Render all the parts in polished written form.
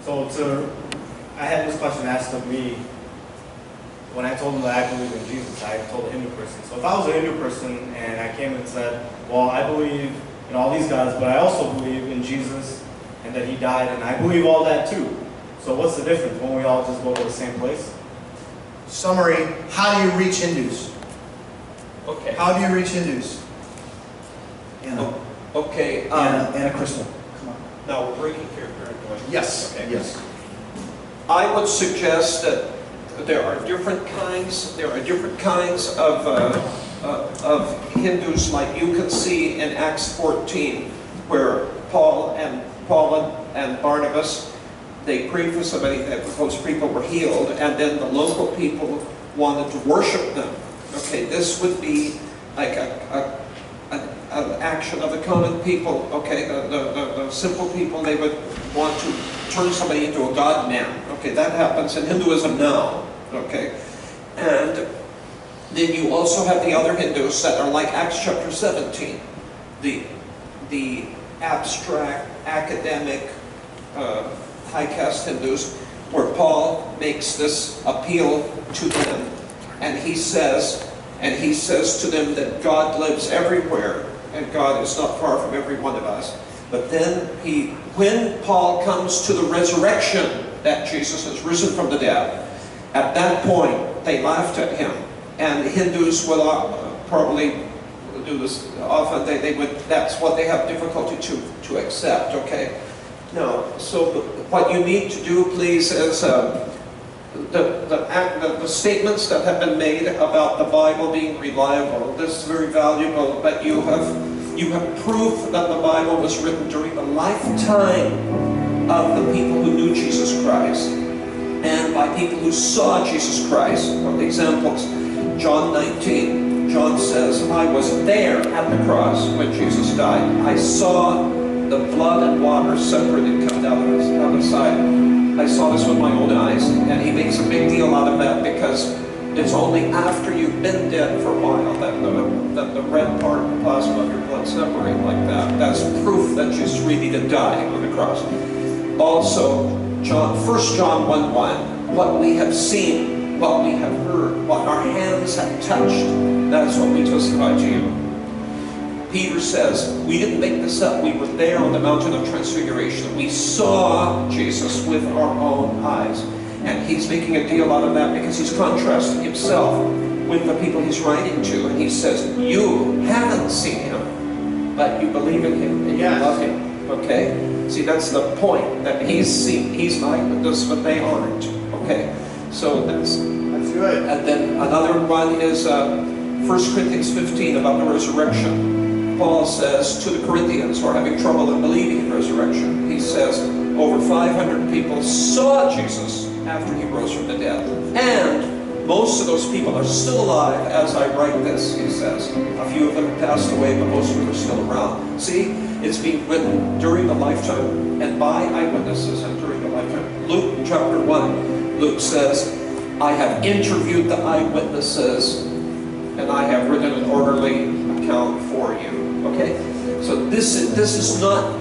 I had this question asked of me when I told them that I believe in Jesus. I told a Hindu person. So if I was a Hindu person and I came and said, well, I believe in all these gods, but I also believe in Jesus and that he died, and I believe all that too. So what's the difference? Won't we all just go to the same place? Summary, how do you reach Hindus? Okay. How do you reach Hindus? Anna. Okay. Anna Crystal. Come on. Now we're breaking character. Yes. Okay. Yes. I would suggest that there are different kinds. There are different kinds of Hindus, like you can see in Acts 14, where Paul and Barnabas, they prayed for somebody, that those people were healed, and then the local people wanted to worship them. Okay, this would be like an action of the common people. Okay, the simple people, they would want to turn somebody into a god man. Okay, that happens in Hinduism now. Okay, and then you also have the other Hindus that are like Acts chapter 17, the abstract, academic, high caste Hindus, where Paul makes this appeal to them, and he says to them that God lives everywhere, and God is not far from every one of us. But then when Paul comes to the resurrection, that Jesus has risen from the dead, at that point they laughed at him. And Hindus will probably do this often. That's what they have difficulty to accept. Okay. Now, so what you need to do, please, is the statements that have been made about the Bible being reliable. This is very valuable, but you have proof that the Bible was written during the lifetime of the people who knew Jesus Christ, and by people who saw Jesus Christ. For examples, John 19, John says, I was there at the cross when Jesus died. I saw the blood and water separated come down the side. I saw this with my own eyes. And he makes a big deal out of that, because it's only after you've been dead for a while that the red part of the plasma of your blood separate like that. That's proof that Jesus really did die on the cross. Also, 1 John 1:1, what we have seen, what we have heard, what our hands have touched, that's what we testify to you. Peter says, we didn't make this up. We were there on the mountain of transfiguration. We saw Jesus with our own eyes. And he's making a deal out of that because he's contrasting himself with the people he's writing to. And he says, you haven't seen him, but you believe in him and you love him. Okay? See, that's the point, that he's an eyewitness, but they aren't. Okay? So that's good. And then another one is 1 Corinthians 15 about the resurrection. Paul says to the Corinthians who are having trouble in believing in resurrection, he says, over 500 people saw Jesus after he rose from the dead. And most of those people are still alive as I write this, he says. A few of them have passed away, but most of them are still around. See, it's being written during the lifetime and by eyewitnesses and during the lifetime. Luke chapter 1, Luke says, I have interviewed the eyewitnesses and I have written an orderly account for you. Okay? So this is not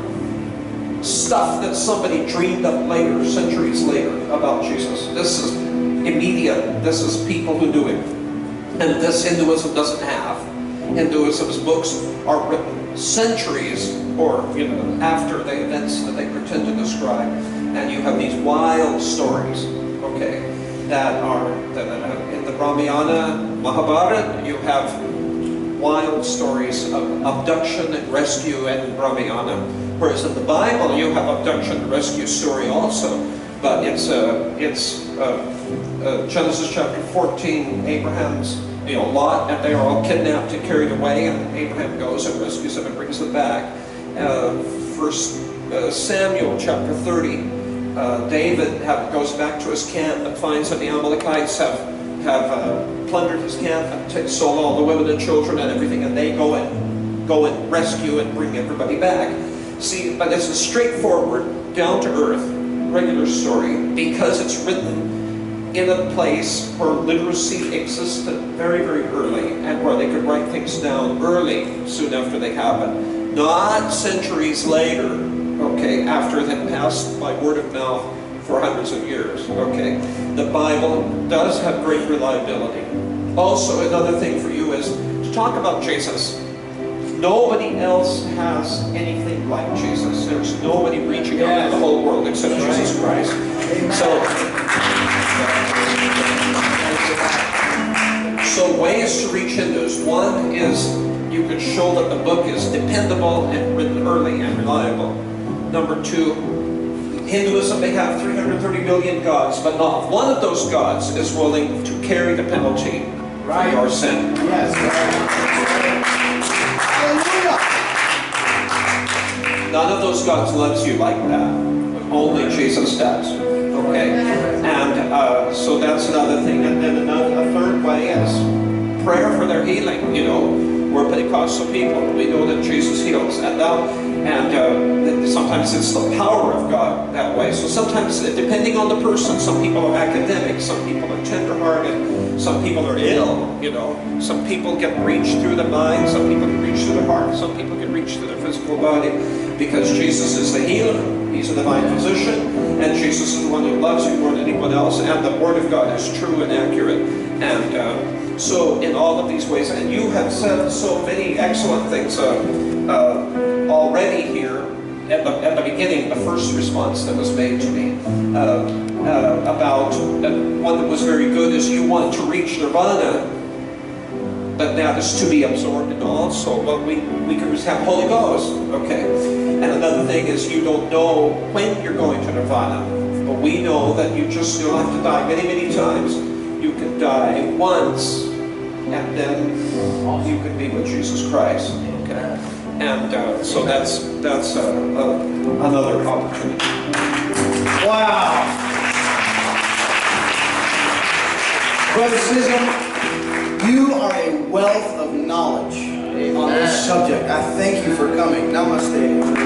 stuff that somebody dreamed up later, centuries later, about Jesus. This is immediate. This is people who knew him. And this Hinduism doesn't have. Hinduism's books are written centuries or after the events that they pretend to describe. And you have these wild stories, okay, that are in the Ramayana, Mahabharata, you have wild stories of abduction and rescue and Ramayana. Whereas in the Bible, you have abduction and rescue story also. But it's Genesis chapter 14, Abraham's, Lot, and they are all kidnapped and carried away, and Abraham goes and rescues them and brings them back. First Samuel chapter 30, David goes back to his camp and finds that the Amalekites have plundered his camp and sold all the women and children and everything, and they go and rescue and bring everybody back. See, but it's a straightforward, down-to-earth, regular story because it's written in a place where literacy existed very, very early and where they could write things down early, soon after they happened. Not centuries later, okay, after they passed by word of mouth for hundreds of years. Okay, the Bible does have great reliability. Also, another thing for you is to talk about Jesus. Nobody else has anything like Jesus. There's nobody reaching out to the whole world except Jesus Christ. So ways to reach Hindus. One is you can show that the book is dependable and written early and reliable. Number two, Hinduism, they have 330 million gods, but not one of those gods is willing to carry the penalty for your sin. Yes. Hallelujah. None of those gods loves you like that. Only Jesus does. Okay? And so that's another thing. And then a third way is prayer for their healing. You know, we're Pentecostal people. We know that Jesus heals. And sometimes it's the power of God that way. So sometimes, depending on the person, some people are academic, some people are tender-hearted, some people are ill, you know. Some people can reach through the mind, some people can reach through the heart, some people can reach through their physical body, because Jesus is the healer. He's a divine physician, and Jesus is the one who loves you more than anyone else, and the Word of God is true and accurate. And so in all of these ways, and you have said so many excellent things already here at the beginning, the first response that was made to me about one that was very good is you want to reach nirvana, but that is to be absorbed in also. But we can just have Holy Ghost, okay? And another thing is you don't know when you're going to nirvana, but we know that you'll have to die many, many times. You can die once, and then you can be with Jesus Christ, okay? And so that's another opportunity. Wow. Brother Sism, you are a wealth of knowledge on this subject. I thank you for coming. Namaste.